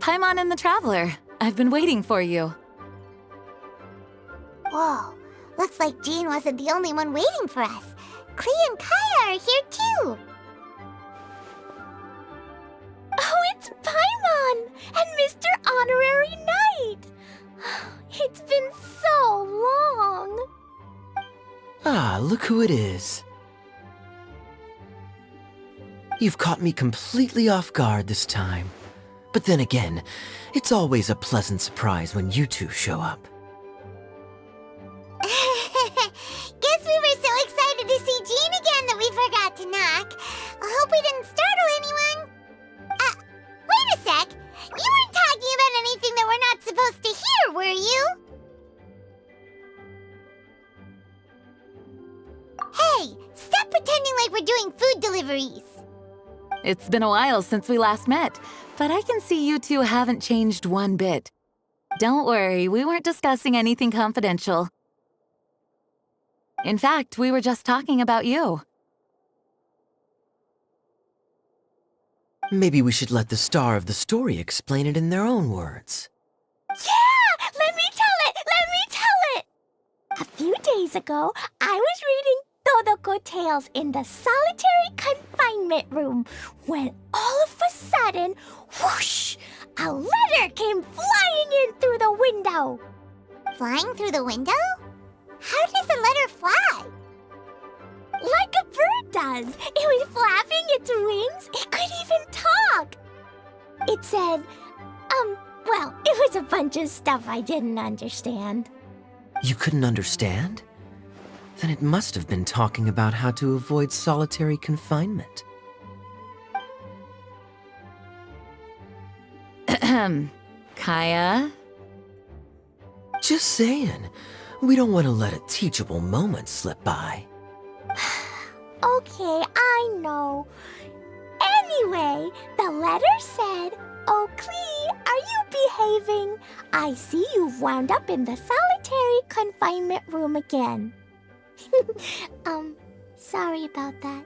Paimon and the Traveler. I've been waiting for you. Whoa, looks like Jean wasn't the only one waiting for us. Klee and Kaya are here too. Oh, it's Paimon and Mr. Honorary Knight. It's been so long. Ah, look who it is. You've caught me completely off guard this time. But then again, it's always a pleasant surprise when you two show up. Guess we were so excited to see Jean again that we forgot to knock. I hope we didn't startle anyone. Wait a sec. You weren't talking about anything that we're not supposed to hear, were you? Hey, stop pretending like we're doing food deliveries. It's been a while since we last met, but I can see you two haven't changed one bit. Don't worry, we weren't discussing anything confidential. In fact, we were just talking about you. Maybe we should let the star of the story explain it in their own words. Yeah! Let me tell it! Let me tell it! A few days ago, I was reading Todoko Tales in the solitary confinement room when all of a sudden, whoosh, a letter came flying in through the window. Flying through the window? How does a letter fly? Like a bird does. It was flapping its wings. It could even talk. It said, well, it was a bunch of stuff I didn't understand. You couldn't understand? Then it must have been talking about how to avoid solitary confinement. Kaya? Just saying. We don't want to let a teachable moment slip by. Okay, I know. Anyway, the letter said, "Oh, Klee, are you behaving? I see you've wound up in the solitary confinement room again." Sorry about that.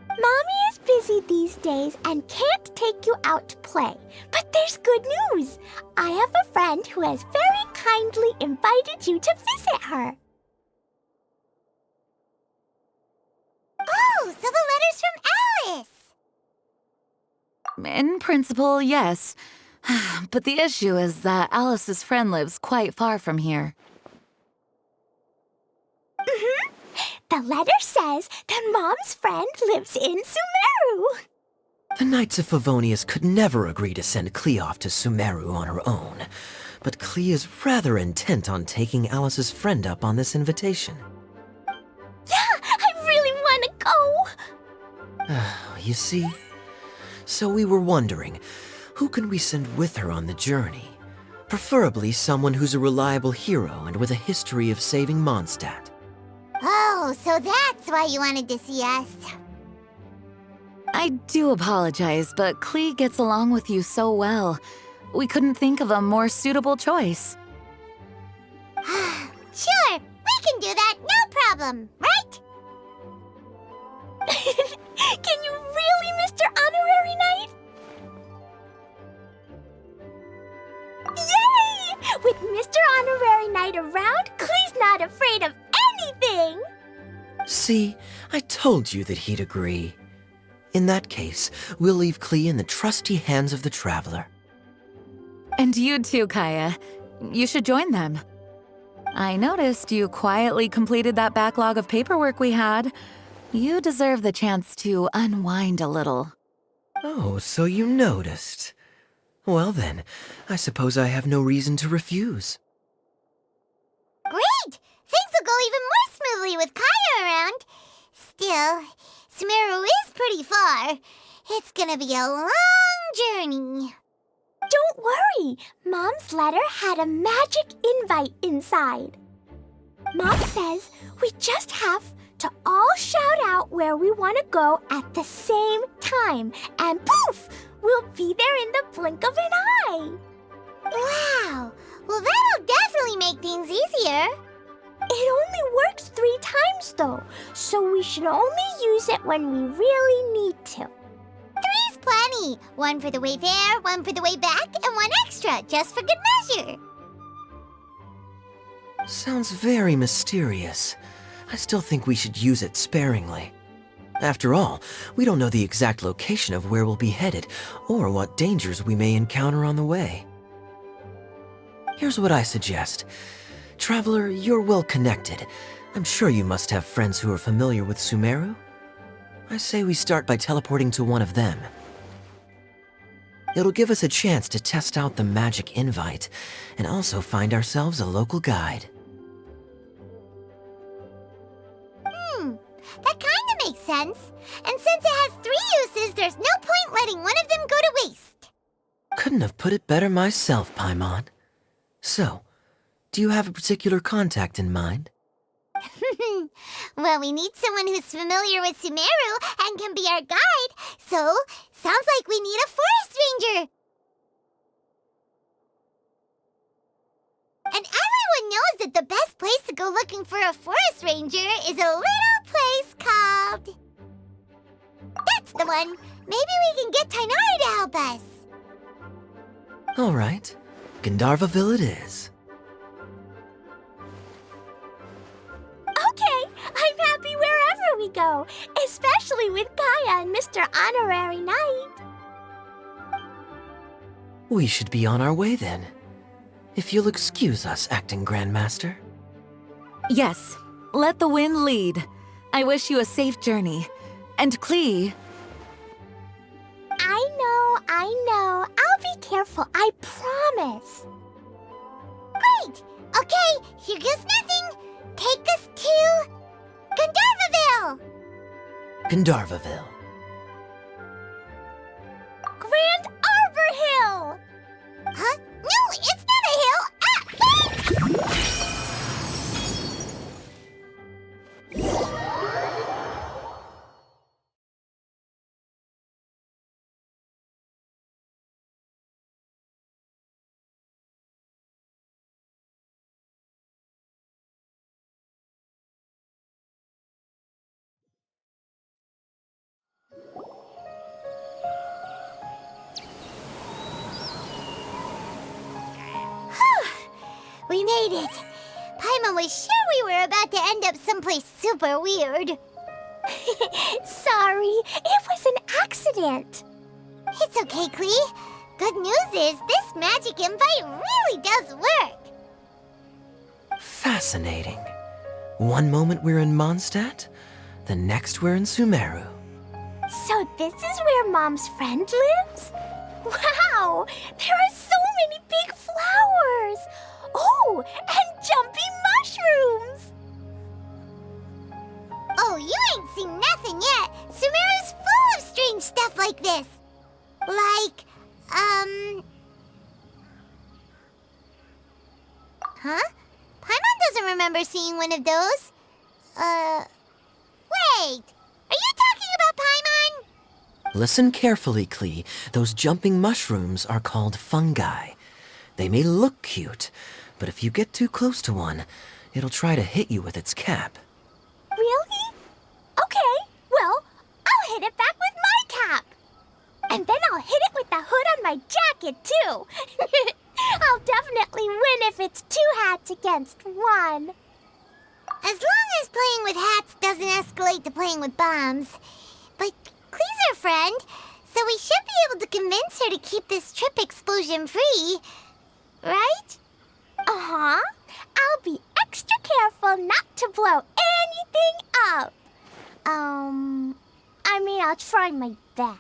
Mommy is busy these days and can't take you out to play. But there's good news. I have a friend who has very kindly invited you to visit her. Oh, so the letter's from Alice! In principle, yes. But the issue is that Alice's friend lives quite far from here. The letter says that Mom's friend lives in Sumeru. The Knights of Favonius could never agree to send Klee off to Sumeru on her own, but Klee is rather intent on taking Alice's friend up on this invitation. Yeah, I really want to go. You see? So we were wondering, who can we send with her on the journey? Preferably someone who's a reliable hero and with a history of saving Mondstadt. Oh, so that's why you wanted to see us. I do apologize, but Klee gets along with you so well. We couldn't think of a more suitable choice. Sure, we can do that, no problem, right? Can you really, Mr. Honorary Knight? Yay! With Mr. Honorary Knight around, Klee's not afraid of anything! See, I told you that he'd agree. In that case, we'll leave Klee in the trusty hands of the Traveler. And you too, Kaya. You should join them. I noticed you quietly completed that backlog of paperwork we had. You deserve the chance to unwind a little. Oh, so you noticed. Well then, I suppose I have no reason to refuse. Great! Things will go even more smoothly with Kaya around. Still, Sumeru is pretty far. It's gonna be a long journey. Don't worry. Mom's letter had a magic invite inside. Mom says we just have to all shout out where we want to go at the same time. And poof! We'll be there in the blink of an eye. Wow! Well, that'll definitely make things easier. It only works 3 times, though, so we should only use it when we really need to. 3's plenty. 1 for the way there, 1 for the way back, and 1 extra, just for good measure. Sounds very mysterious. I still think we should use it sparingly. After all, we don't know the exact location of where we'll be headed, or what dangers we may encounter on the way. Here's what I suggest. Traveler, you're well connected. I'm sure you must have friends who are familiar with Sumeru. I say we start by teleporting to one of them. It'll give us a chance to test out the magic invite, and also find ourselves a local guide. That kinda makes sense. And since it has 3 uses, there's no point letting one of them go to waste. Couldn't have put it better myself, Paimon. So, do you have a particular contact in mind? Well, we need someone who's familiar with Sumeru and can be our guide. So, sounds like we need a forest ranger. And everyone knows that the best place to go looking for a forest ranger is a little place called... That's the one. Maybe we can get Tainari to help us. All right, Gandharvaville it is. Okay, I'm happy wherever we go, especially with Kaya and Mr. Honorary Knight. We should be on our way then. If you'll excuse us, Acting Grandmaster. Yes, let the wind lead. I wish you a safe journey. And Klee, I know. I'll be careful, I promise. Great. Okay, here goes nothing. Take us to... Gandharvaville. Gandharvaville. Grand Arbor Hill! Huh? No, it's not a hill. Ah! We made it. Paimon was sure we were about to end up someplace super weird. Sorry, it was an accident. It's okay, Klee. Good news is this magic invite really does work. Fascinating. One moment we're in Mondstadt, the next we're in Sumeru. So this is where Mom's friend lives? Wow, there are so many big flowers. Oh, and jumping mushrooms. Oh, you ain't seen nothing yet. Sumeru's full of strange stuff like this. Like, Huh? Paimon doesn't remember seeing one of those. Wait. Are you talking about Paimon? Listen carefully, Klee. Those jumping mushrooms are called fungi. They may look cute, but if you get too close to one, it'll try to hit you with its cap. Really? Okay, well, I'll hit it back with my cap. And then I'll hit it with the hood on my jacket, too. I'll definitely win if it's 2 hats against 1. As long as playing with hats doesn't escalate to playing with bombs. But Klee's our friend, so we should be able to convince her to keep this trip explosion-free. Right? Uh-huh. I'll be extra careful not to blow anything up. I mean, I'll try my best.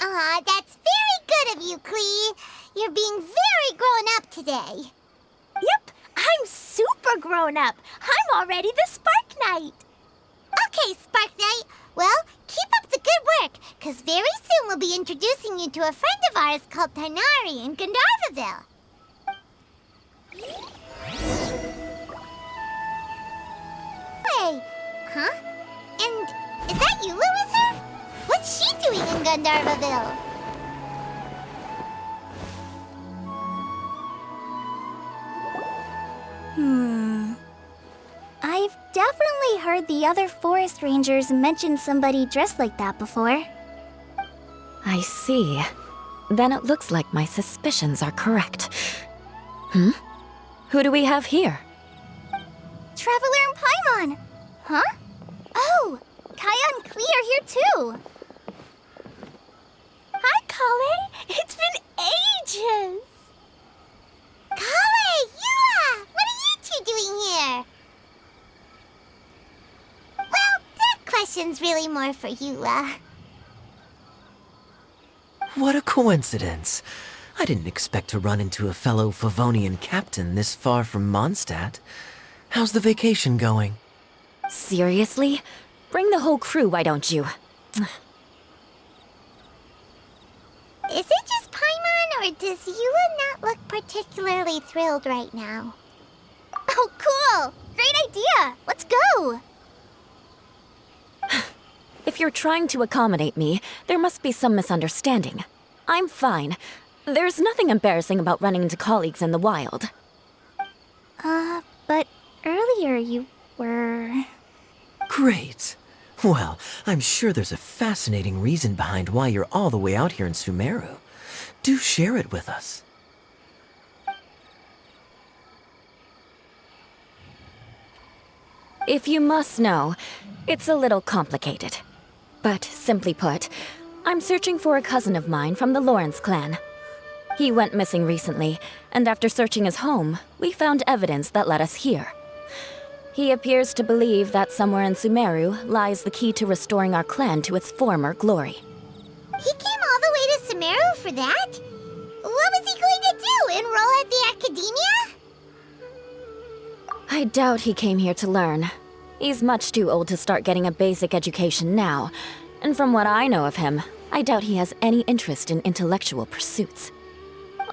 Aw, that's very good of you, Klee. You're being very grown up today. Yep, I'm super grown up. I'm already the Spark Knight. Okay, Spark Knight. Well, keep up the good work, because very soon we'll be introducing you to a friend of ours called Tighnari in Gandharvaville. Hey, huh? And is that Eula with her? What's she doing in Gandharvaville? I've definitely heard the other forest rangers mention somebody dressed like that before. I see. Then it looks like my suspicions are correct. Who do we have here? Traveler and Paimon! Huh? Oh, Kaya and Klee are here too! Hi, Kale! It's been ages! Kale, Eula! What are you two doing here? Well, that question's really more for Eula. What a coincidence. I didn't expect to run into a fellow Favonian captain this far from Mondstadt. How's the vacation going? Seriously? Bring the whole crew, why don't you? Is it just Paimon, or does Eula not look particularly thrilled right now? Oh, cool! Great idea! Let's go! If you're trying to accommodate me, there must be some misunderstanding. I'm fine. There's nothing embarrassing about running into colleagues in the wild. But earlier you were... Great. Well, I'm sure there's a fascinating reason behind why you're all the way out here in Sumeru. Do share it with us. If you must know, it's a little complicated. But simply put, I'm searching for a cousin of mine from the Lawrence clan. He went missing recently, and after searching his home, we found evidence that led us here. He appears to believe that somewhere in Sumeru lies the key to restoring our clan to its former glory. He came all the way to Sumeru for that? What was he going to do, enroll at the academia? I doubt he came here to learn. He's much too old to start getting a basic education now, and from what I know of him, I doubt he has any interest in intellectual pursuits.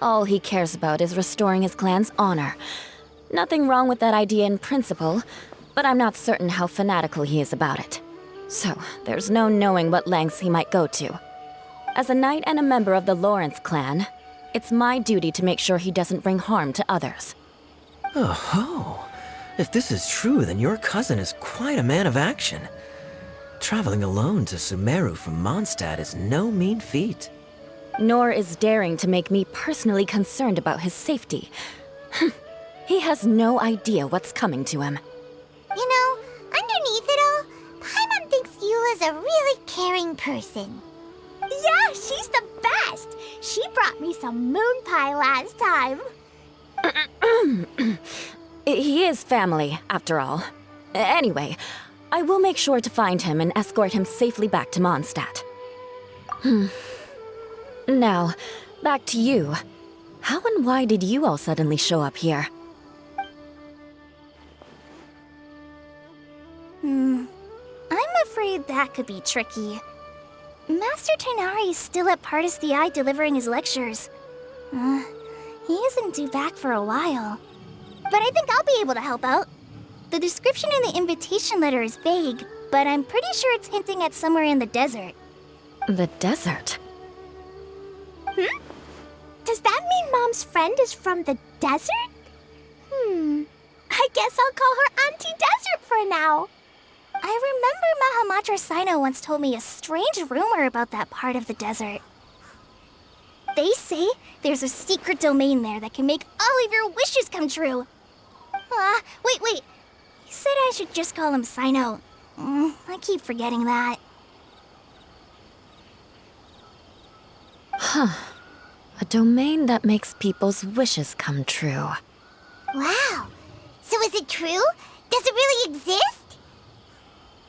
All he cares about is restoring his clan's honor. Nothing wrong with that idea in principle, but I'm not certain how fanatical he is about it. So, there's no knowing what lengths he might go to. As a knight and a member of the Lawrence clan, it's my duty to make sure he doesn't bring harm to others. Oh-ho. If this is true, then your cousin is quite a man of action. Traveling alone to Sumeru from Mondstadt is no mean feat. Nor is daring to make me personally concerned about his safety. He has no idea what's coming to him. You know, underneath it all, Paimon thinks Eula's a really caring person. Yeah, she's the best! She brought me some moon pie last time. He is family, after all. Anyway, I will make sure to find him and escort him safely back to Mondstadt. Now, back to you. How and why did you all suddenly show up here? I'm afraid that could be tricky. Master Tighnari is still at Pardis the Eye delivering his lectures. He isn't due back for a while. But I think I'll be able to help out. The description in the invitation letter is vague, but I'm pretty sure it's hinting at somewhere in the desert. The desert? Does that mean Mom's friend is from the desert? I guess I'll call her Auntie Desert for now. I remember Mahamatra Sino once told me a strange rumor about that part of the desert. They say there's a secret domain there that can make all of your wishes come true. Wait. He said I should just call him Sino. I keep forgetting that. A domain that makes people's wishes come true. Wow. So is it true? Does it really exist?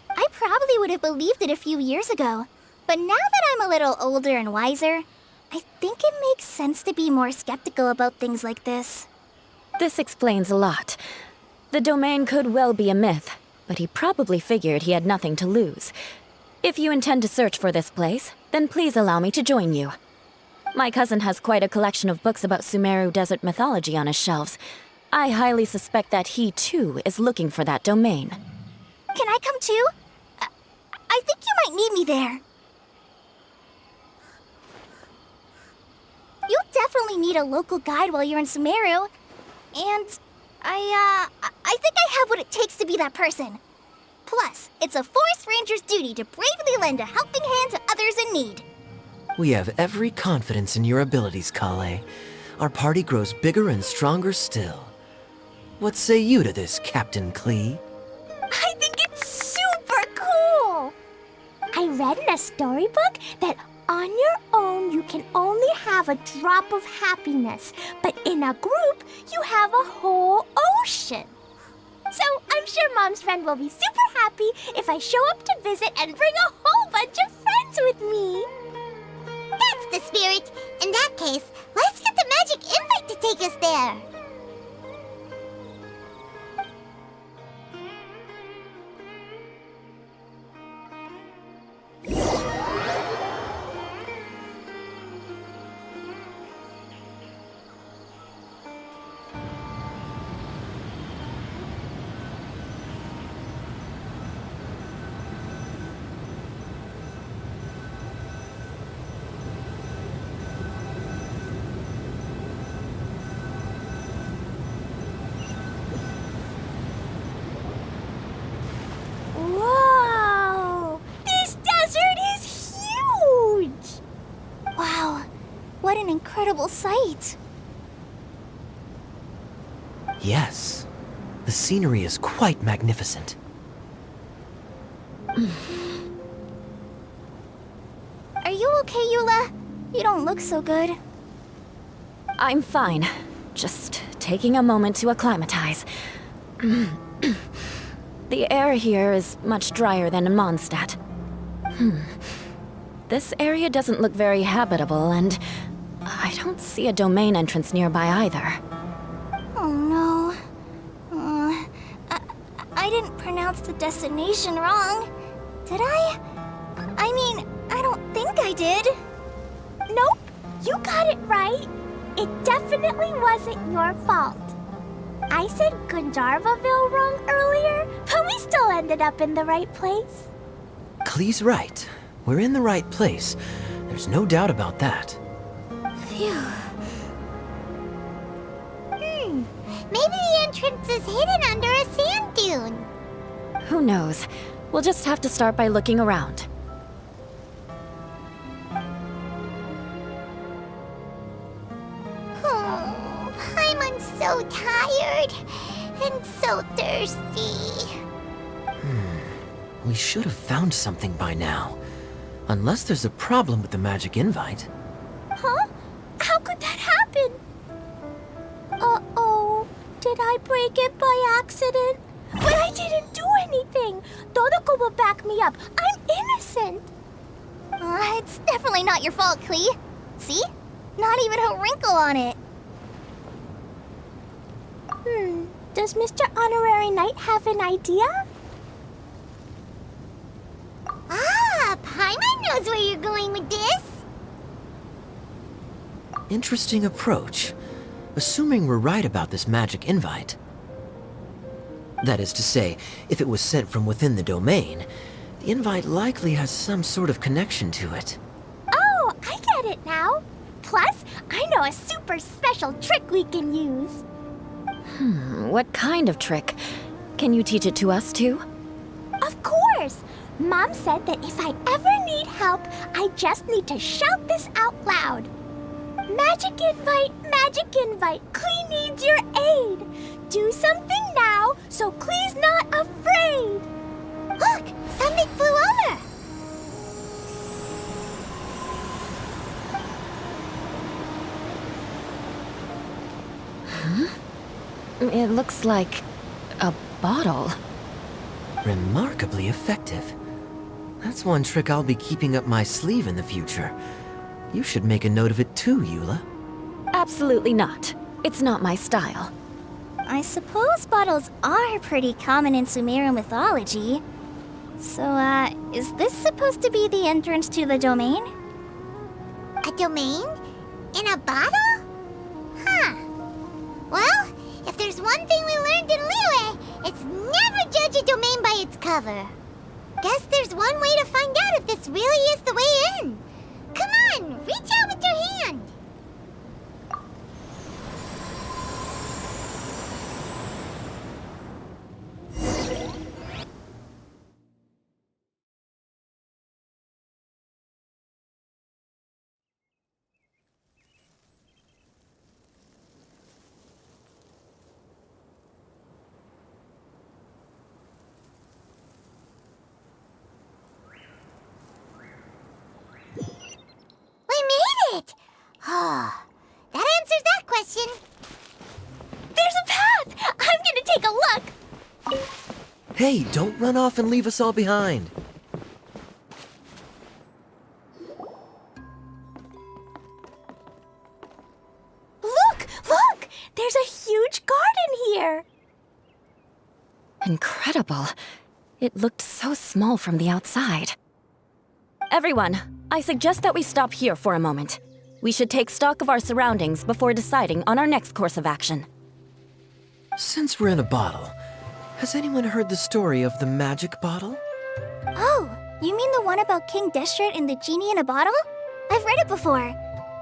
I probably would have believed it a few years ago. But now that I'm a little older and wiser, I think it makes sense to be more skeptical about things like this. This explains a lot. The domain could well be a myth, but he probably figured he had nothing to lose. If you intend to search for this place, then please allow me to join you. My cousin has quite a collection of books about Sumeru desert mythology on his shelves. I highly suspect that he, too, is looking for that domain. Can I come too? I think you might need me there. You'll definitely need a local guide while you're in Sumeru. And I think I have what it takes to be that person. Plus, it's a forest ranger's duty to bravely lend a helping hand to others in need. We have every confidence in your abilities, Kale. Our party grows bigger and stronger still. What say you to this, Captain Klee? I think it's super cool! I read in a storybook that on your own you can only have a drop of happiness, but in a group you have a whole ocean. So I'm sure Mom's friend will be super happy if I show up to visit and bring a whole bunch of friends with me. That's the spirit. In that case, let's get the magic invite to take us there. Whoa! This desert is huge! Wow, what an incredible sight. Yes. The scenery is quite magnificent. Are you okay, Eula? You don't look so good. I'm fine. Just taking a moment to acclimatize. The air here is much drier than in Mondstadt. This area doesn't look very habitable, and I don't see a domain entrance nearby either. Oh no. I didn't pronounce the destination wrong. Did I? I mean, I don't think I did. Nope, you got it right. It definitely wasn't your fault. I said Gundarvaville wrong earlier, but we still ended up in the right place. Klee's right. We're in the right place. There's no doubt about that. Phew. Maybe the entrance is hidden under a sand dune. Who knows? We'll just have to start by looking around. Oh, Paimon's so tired and so thirsty. We should have found something by now. Unless there's a problem with the magic invite. Huh? How could that happen? Uh-oh. Did I break it by accident? But I didn't do anything. Todoko will back me up. I'm innocent. It's definitely not your fault, Klee. See? Not even a wrinkle on it. Does Mr. Honorary Knight have an idea? Ah, Paimon knows where you're going with this. Interesting approach. Assuming we're right about this magic invite. That is to say, if it was sent from within the domain, the invite likely has some sort of connection to it. Oh, I get it now. Plus, I know a super special trick we can use. What kind of trick? Can you teach it to us too? Of course! Mom said that if I ever need help, I just need to shout this out loud. Magic invite, Klee needs your aid. Do something now so Klee's not afraid. Look, something flew over. It looks like a bottle. Remarkably effective. That's one trick I'll be keeping up my sleeve in the future. You should make a note of it too, Eula. Absolutely not. It's not my style. I suppose bottles are pretty common in Sumerian mythology. So, is this supposed to be the entrance to the domain? A domain? In a bottle? Huh. Well, if there's one thing we learned in Liyue, it's never judge a domain by its cover. Guess there's one way to find out if this really is the way in. Come on, reach out with your hand. It! Oh, that answers that question. There's a path! I'm gonna take a look! Hey, don't run off and leave us all behind. Look! Look! There's a huge garden here! Incredible. It looked so small from the outside. Everyone, I suggest that we stop here for a moment. We should take stock of our surroundings before deciding on our next course of action. Since we're in a bottle, has anyone heard the story of the magic bottle? Oh, you mean the one about King Destret and the genie in a bottle? I've read it before,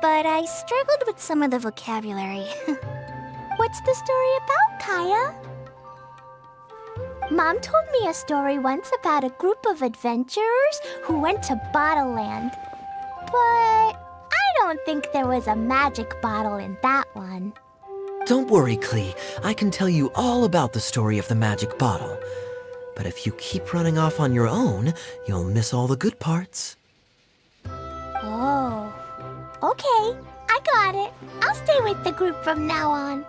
but I struggled with some of the vocabulary. What's the story about, Kaya? Mom told me a story once about a group of adventurers who went to Bottle Land. But I don't think there was a magic bottle in that one. Don't worry, Klee. I can tell you all about the story of the magic bottle. But if you keep running off on your own, you'll miss all the good parts. Oh, okay. I got it. I'll stay with the group from now on.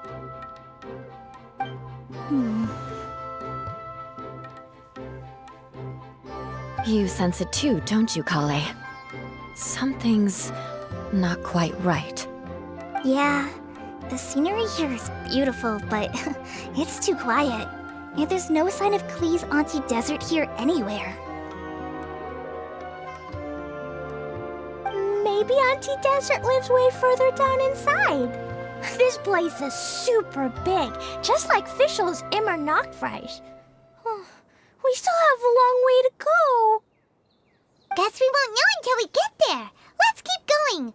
You sense it too, don't you, Kale? Something's not quite right. Yeah, the scenery here is beautiful, but it's too quiet. And there's no sign of Klee's Auntie Desert here anywhere. Maybe Auntie Desert lives way further down inside. This place is super big, just like Fischl's Immer Nachtreich. We still have a long way to go. Guess we won't know until we get there. Let's keep going.